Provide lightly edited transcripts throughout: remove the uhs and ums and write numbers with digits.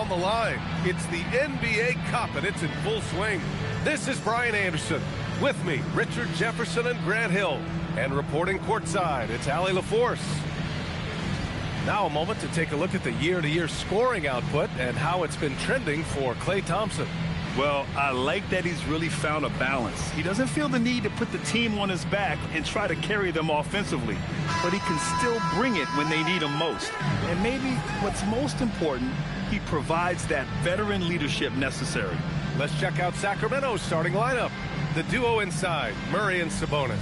on the line. It's the NBA Cup, and it's in full swing. This is Brian Anderson. With me, Richard Jefferson and Grant Hill. And reporting courtside, it's Allie LaForce. Now a moment to take a look at the year-to-year scoring output and how it's been trending for Klay Thompson. Well, I like that he's really found a balance. He doesn't feel the need to put the team on his back and try to carry them offensively, but he can still bring it when they need him most. And maybe what's most important, he provides that veteran leadership necessary. Let's check out Sacramento's starting lineup. The duo inside, Murray and Sabonis.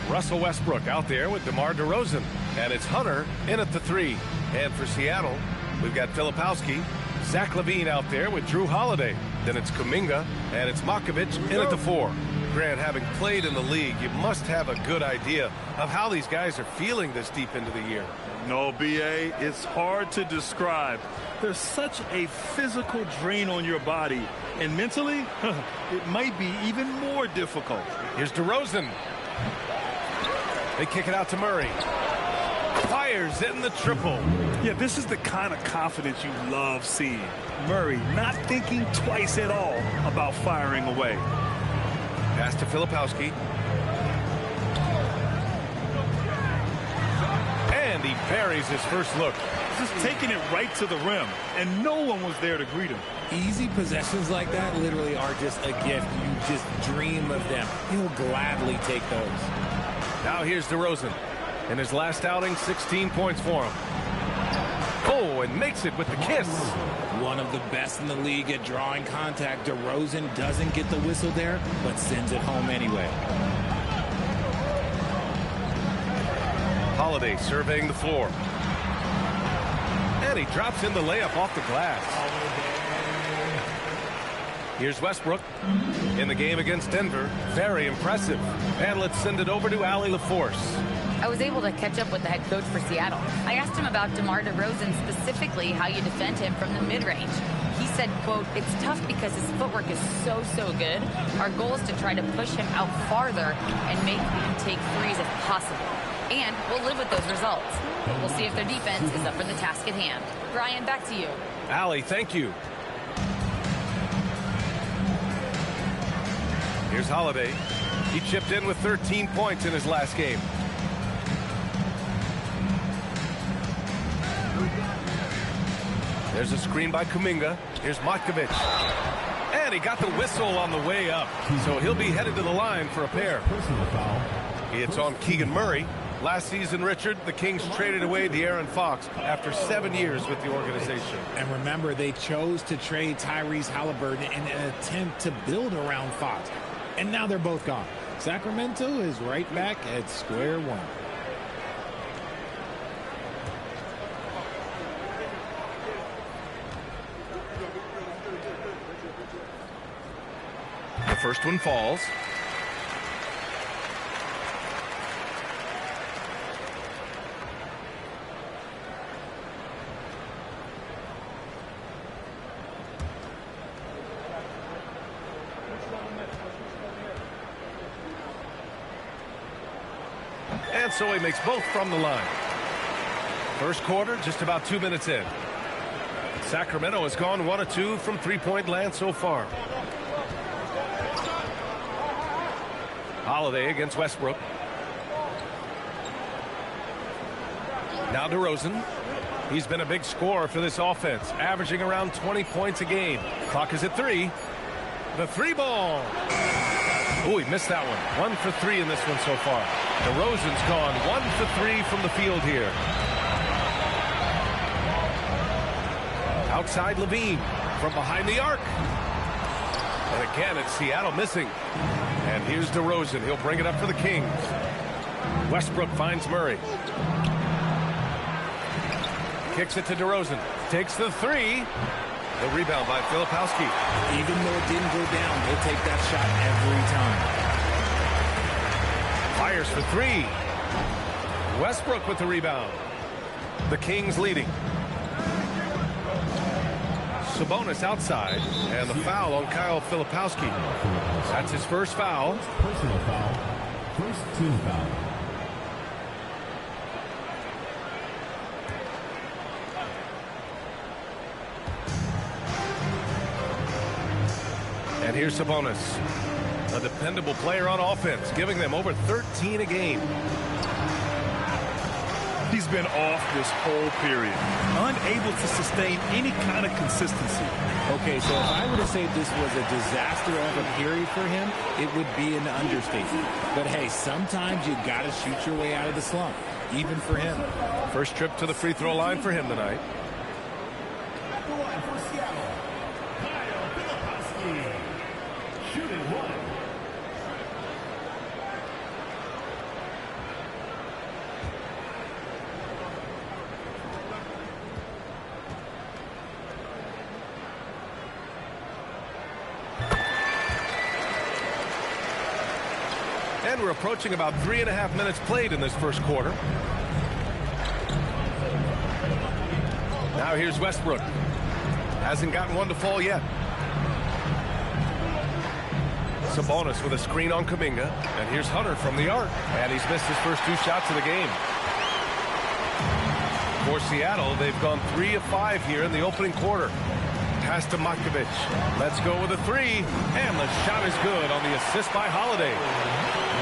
Russell Westbrook out there with DeMar DeRozan. And it's Hunter in at the 3. And for Seattle, we've got Filipowski, Zach LaVine out there with Drew Holiday. Then it's Kuminga, and it's Makovich in at the 4. Grant, having played in the league, you must have a good idea of how these guys are feeling this deep into the year. No, B.A., it's hard to describe. There's such a physical drain on your body, and mentally, it might be even more difficult. Here's DeRozan. They kick it out to Murray. Fires in the triple. Yeah, this is the kind of confidence you love seeing. Murray not thinking twice at all about firing away. Pass to Filipowski. And he buries his first look. Just taking it right to the rim, and no one was there to greet him. Easy possessions like that literally are just a gift. You just dream of them. He'll gladly take those. Now here's DeRozan. In his last outing, 16 points for him. Oh, and makes it with the kiss. One of the best in the league at drawing contact. DeRozan doesn't get the whistle there, but sends it home anyway. Holiday surveying the floor. And he drops in the layup off the glass. Here's Westbrook in the game against Denver. Very impressive. And let's send it over to Allie LaForce. I was able to catch up with the head coach for Seattle. I asked him about DeMar DeRozan, specifically how you defend him from the mid-range. He said, quote, "It's tough because his footwork is so good. Our goal is to try to push him out farther and make him take threes if possible. And we'll live with those results. But we'll see if their defense is up for the task at hand." Brian, back to you. Allie, thank you. Here's Holiday. He chipped in with 13 points in his last game. There's a screen by Kuminga. Here's Makovich. And he got the whistle on the way up. So he'll be headed to the line for a pair. It's on Keegan Murray. Last season, Richard, the Kings traded away De'Aaron Fox after 7 years with the organization. And remember, they chose to trade Tyrese Halliburton in an attempt to build around Fox. And now they're both gone. Sacramento is right back at square one. The first one falls. And so he makes both from the line. First quarter, just about 2 minutes in. Sacramento has gone 1 of 2 from three-point land so far. Holiday against Westbrook. Now DeRozan. He's been a big scorer for this offense, averaging around 20 points a game. Clock is at 3. The 3-ball. Oh, he missed that one. 1 for 3 in this one so far. DeRozan's gone 1 for 3 from the field here. Outside LaVine from behind the arc. And again, it's Seattle missing. And here's DeRozan. He'll bring it up for the Kings. Westbrook finds Murray. Kicks it to DeRozan. Takes the 3. The rebound by Filipowski. Even though it didn't go down, he'll take that shot every time. Fires for 3. Westbrook with the rebound. The Kings leading. Sabonis outside, and the foul on Kyle Filipowski. That's his first foul. Personal foul. First team foul. And here's Sabonis, a dependable player on offense, giving them over 13 a game. He's been off this whole period, unable to sustain any kind of consistency. Okay, so if I were to say this was a disaster of a period for him, it would be an understatement. But hey, sometimes you got to shoot your way out of the slump, even for him. First trip to the free throw line for him tonight. At the line for Seattle, Kyle Filipowski, shooting one. And we're approaching about 3.5 minutes played in this first quarter. Now here's Westbrook. Hasn't gotten one to fall yet. Sabonis with a screen on Kuminga. And here's Hunter from the arc. And he's missed his first 2 shots of the game. For Seattle, they've gone 3 of 5 here in the opening quarter. Pass to Matkovic. Let's go with a 3. And the shot is good on the assist by Holiday.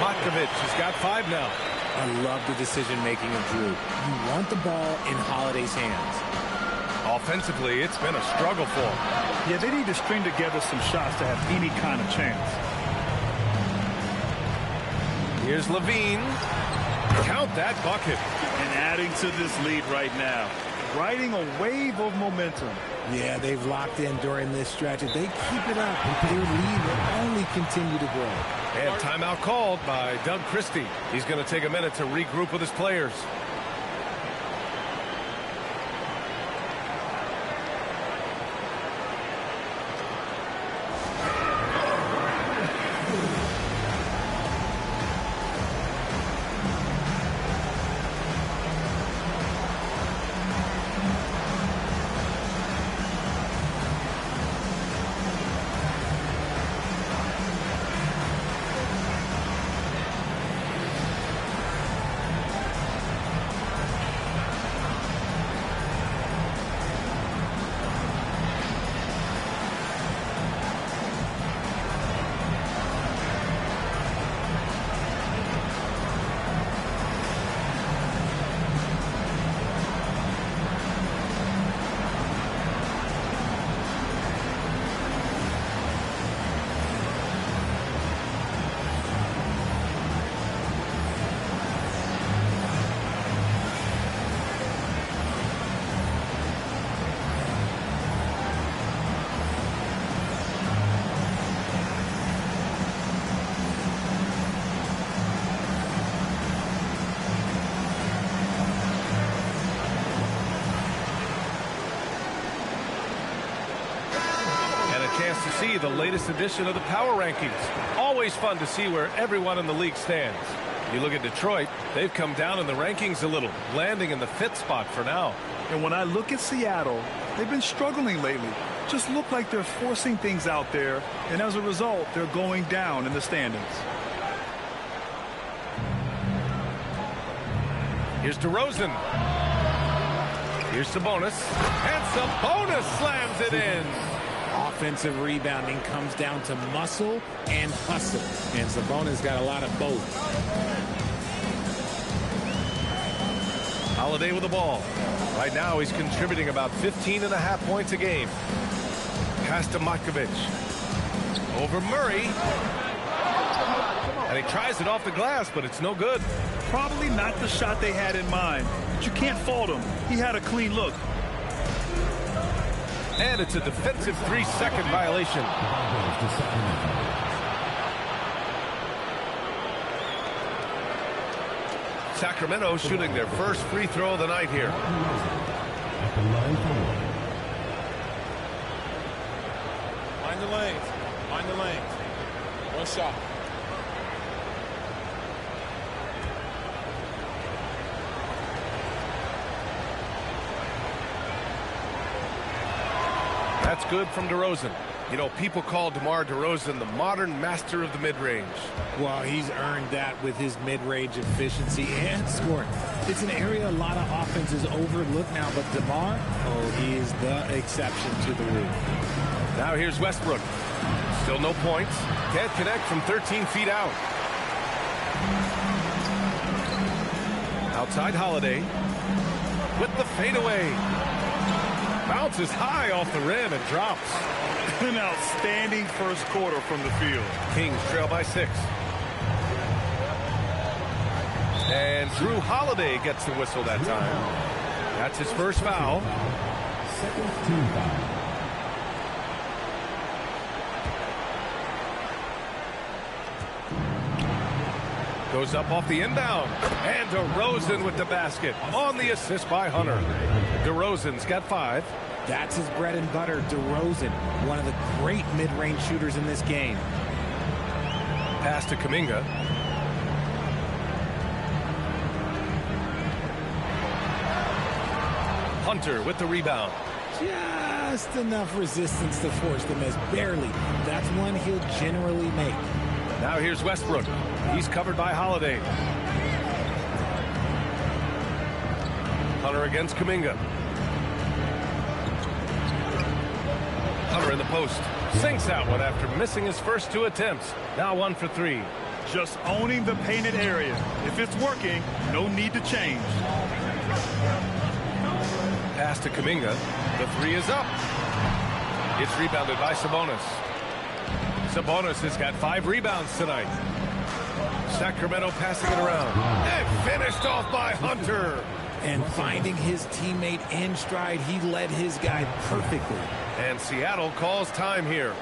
Matkovic has got 5 now. I love the decision-making of Drew. You want the ball in Holiday's hands. Offensively, it's been a struggle for him. Yeah, they need to string together some shots to have any kind of chance. Here's Levine. Count that bucket. And adding to this lead right now, riding a wave of momentum. Yeah, they've locked in during this stretch. If they keep it up, their lead will only continue to grow. And timeout called by Doug Christie. He's going to take a minute to regroup with his players. Chance to see the latest edition of the power rankings. Always fun to see where everyone in the league stands. You look at Detroit, they've come down in the rankings a little, landing in the 5th spot for now. And when I look at Seattle, they've been struggling lately. Just look like they're forcing things out there, and as a result, they're going down in the standings. Here's DeRozan. Here's Sabonis. And Sabonis slams it in. Offensive rebounding comes down to muscle and hustle. And Sabonis got a lot of both. Holiday with the ball. Right now he's contributing about 15.5 points a game. Pass to Matkovic. Over Murray. And he tries it off the glass, but it's no good. Probably not the shot they had in mind, but you can't fault him. He had a clean look. And it's a defensive 3-second violation. Sacramento shooting their first free throw of the night here. Find the lanes. Find the lanes. One shot. That's good from DeRozan. You know, people call DeMar DeRozan the modern master of the mid-range. Well, he's earned that with his mid-range efficiency and scoring. It's an area a lot of offenses overlook now, but DeMar, oh, he is the exception to the rule. Now here's Westbrook. Still no points. Can't connect from 13 feet out. Outside Holiday with the fadeaway. Bounces high off the rim and drops. An outstanding first quarter from the field. Kings trail by 6. And Drew Holiday gets the whistle that time. That's his first foul. Second team foul. Goes up off the inbound. And DeRozan with the basket on the assist by Hunter. DeRozan's got 5. That's his bread and butter, DeRozan, one of the great mid-range shooters in this game. Pass to Kuminga. Hunter with the rebound. Just enough resistance to force the miss, barely. That's one he'll generally make. Now here's Westbrook. He's covered by Holiday. Hunter against Kuminga. Hunter in the post. Sinks that one after missing his first 2 attempts. Now 1 for 3. Just owning the painted area. If it's working, no need to change. Pass to Kuminga. The 3 is up. It's rebounded by Sabonis. Sabonis has got 5 rebounds tonight. Sacramento passing it around. And finished off by Hunter. And finding his teammate in stride, he led his guy perfectly. And Seattle calls time here.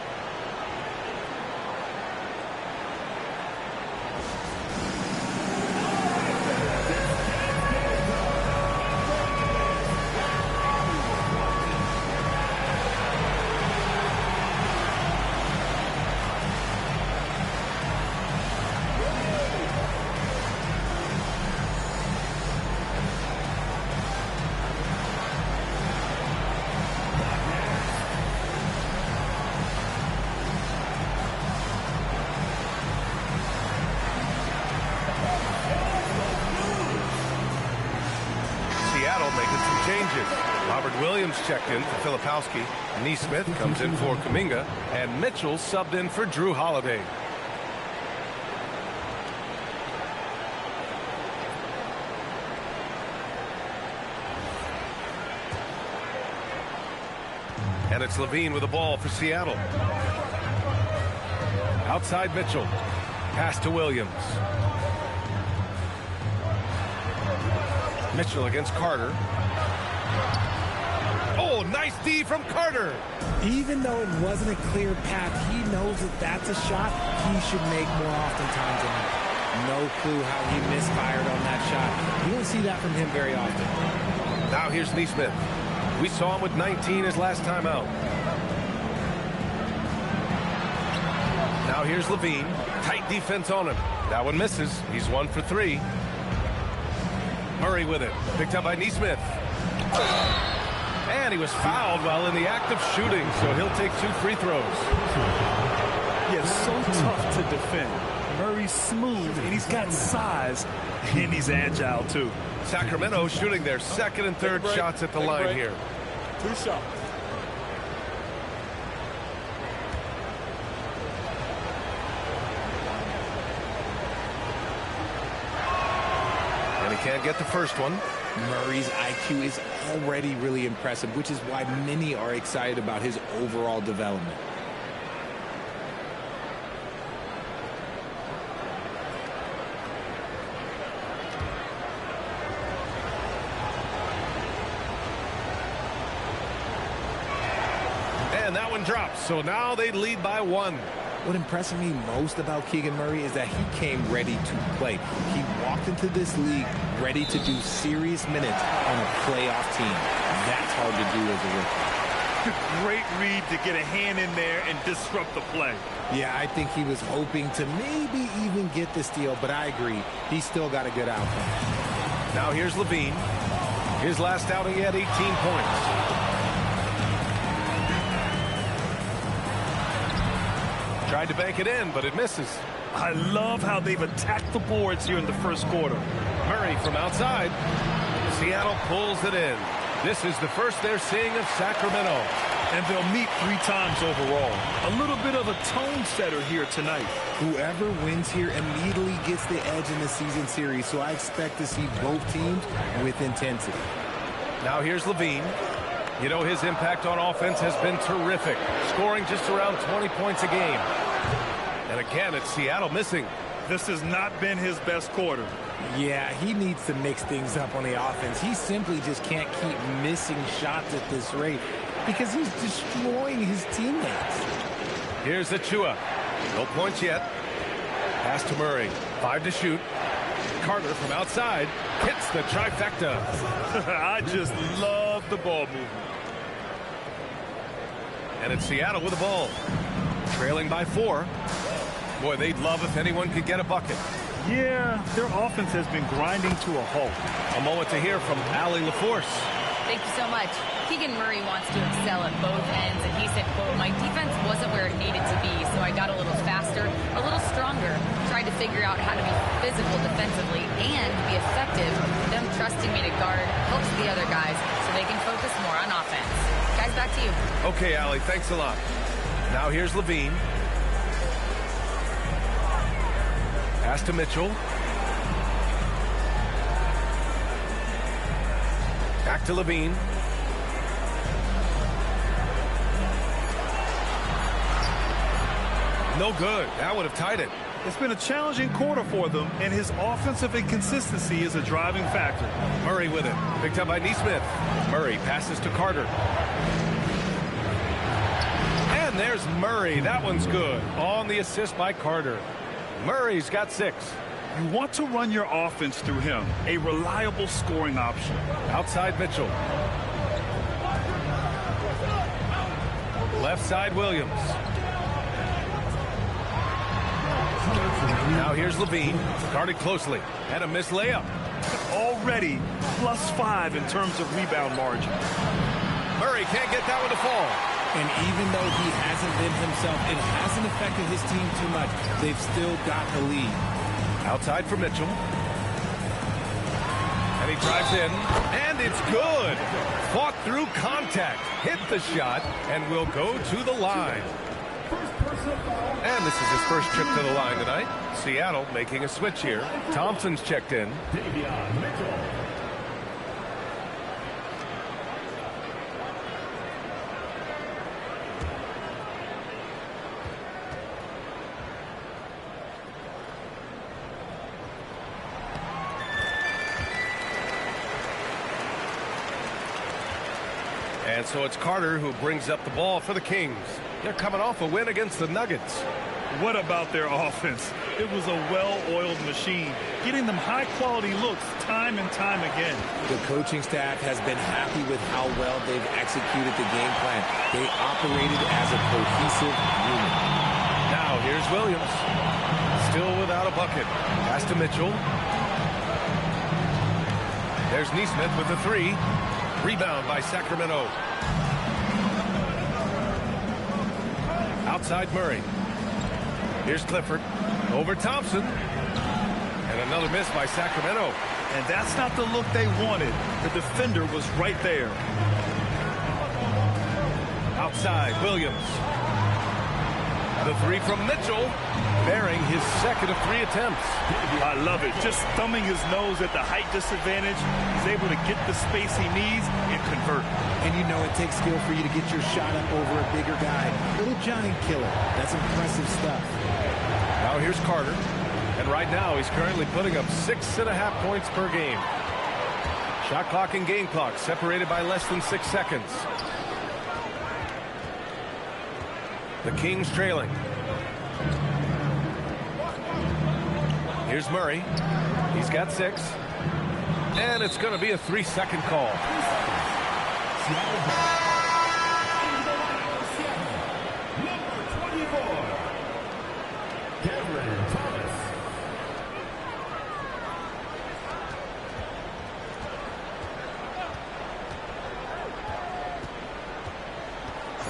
Robert Williams checked in for Filipowski. Neesmith comes in for Kuminga. And Mitchell subbed in for Drew Holiday. And it's Levine with the ball for Seattle. Outside Mitchell. Pass to Williams. Mitchell against Carter. Oh, nice D from Carter. Even though it wasn't a clear path, he knows that that's a shot he should make more oftentimes tonight. No clue how he misfired on that shot. You don't see that from him very often. Now here's Neesmith. We saw him with 19 his last time out. Now here's Levine. Tight defense on him. That one misses. He's 1 for 3. Murray with it. Picked up by Neesmith. And he was fouled while in the act of shooting, so he'll take 2 free throws. Yeah, so tough to defend. Murray's smooth, and he's got size, and he's agile, too. Sacramento shooting their second and third shots at the line here. 2 shots. And he can't get the first one. Murray's IQ is already really impressive, which is why many are excited about his overall development. And that one drops, so now they lead by 1. What impressed me most about Keegan Murray is that he came ready to play. He walked into this league ready to do serious minutes on a playoff team. That's hard to do as a rookie. Great read to get a hand in there and disrupt the play. Yeah, I think he was hoping to maybe even get the steal, but I agree. He still got a good outcome. Now here's Levine. His last outing, he had 18 points. Tried to bank it in, but it misses. I love how they've attacked the boards here in the first quarter. Murray from outside. Seattle pulls it in. This is the first they're seeing of Sacramento. And they'll meet 3 times overall. A little bit of a tone setter here tonight. Whoever wins here immediately gets the edge in the season series, so I expect to see both teams with intensity. Now here's Levine. You know, his impact on offense has been terrific, scoring just around 20 points a game. And again, it's Seattle missing. This has not been his best quarter. Yeah, he needs to mix things up on the offense. He simply just can't keep missing shots at this rate because he's destroying his teammates. Here's Achua. No points yet. Pass to Murray. 5 to shoot. Carter from outside hits the trifecta. I just love the ball movement. And it's Seattle with the ball. Trailing by 4. Boy, they'd love if anyone could get a bucket. Yeah, their offense has been grinding to a halt. A moment to hear from Allie LaForce. Thank you so much. Keegan Murray wants to excel at both ends, and he said, quote, "My defense wasn't where it needed to be, so I got a little faster, a little stronger, tried to figure out how to be physical defensively and be effective. Them trusting me to guard helps the other guys so they can focus more on offense." Guys, back to you. Okay, Allie, thanks a lot. Now here's Levine. Pass to Mitchell. Back to Levine. No good. That would have tied it. It's been a challenging quarter for them, and his offensive inconsistency is a driving factor. Murray with it. Picked up by Neesmith. Murray passes to Carter. And there's Murray. That one's good. On the assist by Carter. Murray's got 6. You want to run your offense through him, a reliable scoring option. Outside Mitchell. Left side Williams. Now here's Levine, guarded closely, and a missed layup. Already +5 in terms of rebound margin. Murray can't get that one to fall. And even though he hasn't been himself, it hasn't affected his team too much. They've still got the lead. Outside for Mitchell. And he drives in, and it's good. Fought through contact, hit the shot, and will go to the line. And this is his first trip to the line tonight. Seattle making a switch here. Thompson's checked in. And so it's Carter who brings up the ball for the Kings. They're coming off a win against the Nuggets. What about their offense? It was a well-oiled machine, getting them high-quality looks time and time again. The coaching staff has been happy with how well they've executed the game plan. They operated as a cohesive unit. Now here's Williams. Still without a bucket. Pass to Mitchell. There's Neesmith with the 3. Rebound by Sacramento. Outside Murray. Here's Clifford. Over Thompson. And another miss by Sacramento. And that's not the look they wanted. The defender was right there. Outside Williams. The 3 from Mitchell. Bearing his second of 3 attempts. I love it. Just thumbing his nose at the height disadvantage. He's able to get the space he needs and convert. And you know it takes skill for you to get your shot up over a bigger guy. Little giant killer. That's impressive stuff. Now here's Carter. And right now he's currently putting up 6.5 points per game. Shot clock and game clock separated by less than 6 seconds. The Kings trailing. Here's Murray. He's got 6. And it's going to be a 3-second call.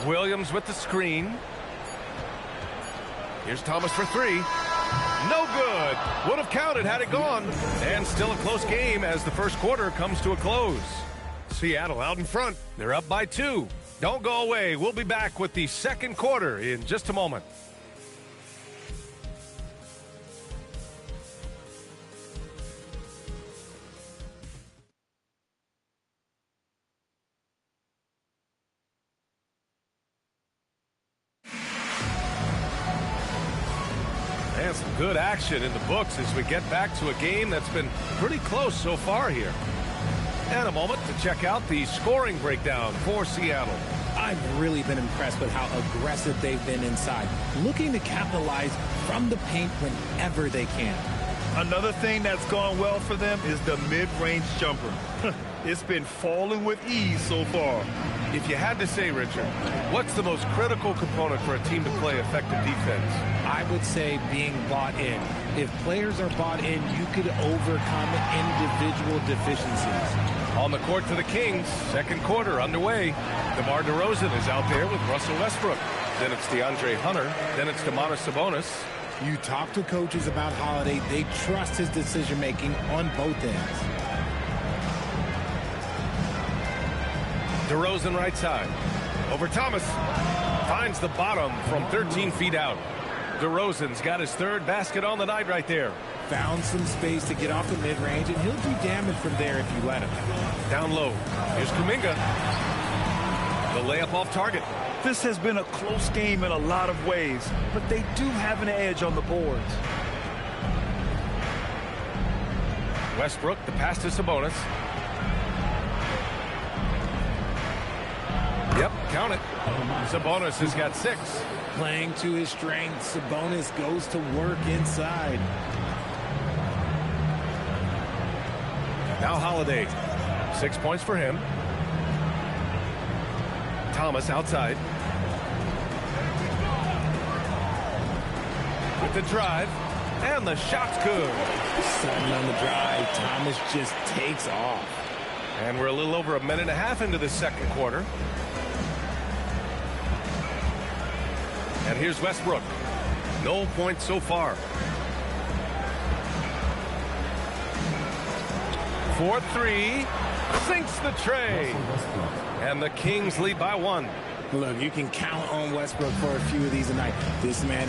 Williams with the screen. Here's Thomas for 3. No good. Would have counted had it gone. And still a close game as the first quarter comes to a close. Seattle out in front. They're up by 2. Don't go away. We'll be back with the second quarter in just a moment. And some good action in the books as we get back to a game that's been pretty close so far here. And a moment to check out the scoring breakdown for Seattle. I've really been impressed with how aggressive they've been inside, looking to capitalize from the paint whenever they can. Another thing that's gone well for them is the mid-range jumper. It's been falling with ease so far. If you had to say, Richard, what's the most critical component for a team to play effective defense? I would say being bought in. If players are bought in, you could overcome individual deficiencies. On the court for the Kings, second quarter underway. DeMar DeRozan is out there with Russell Westbrook. Then it's DeAndre Hunter. Then it's Domantas Sabonis. You talk to coaches about Holiday, they trust his decision-making on both ends. DeRozan right side. Over Thomas. Finds the bottom from 13 feet out. DeRozan's got his third basket on the night right there. Found some space to get off the mid-range, and he'll do damage from there if you let him. Down low. Here's Kuminga. The layup off target. This has been a close game in a lot of ways, but they do have an edge on the boards. Westbrook, the pass to Sabonis. Yep, count it. Sabonis has got 6. Playing to his strengths, Sabonis goes to work inside. Now Holiday. 6 points for him. Thomas outside. With the drive. And the shot's good. Sudden on the drive. Thomas just takes off. And we're a little over a minute and a half into the second quarter. And here's Westbrook. No points so far. 4-3. Sinks the tray. And the Kings lead by 1. Look, you can count on Westbrook for a few of these tonight. This man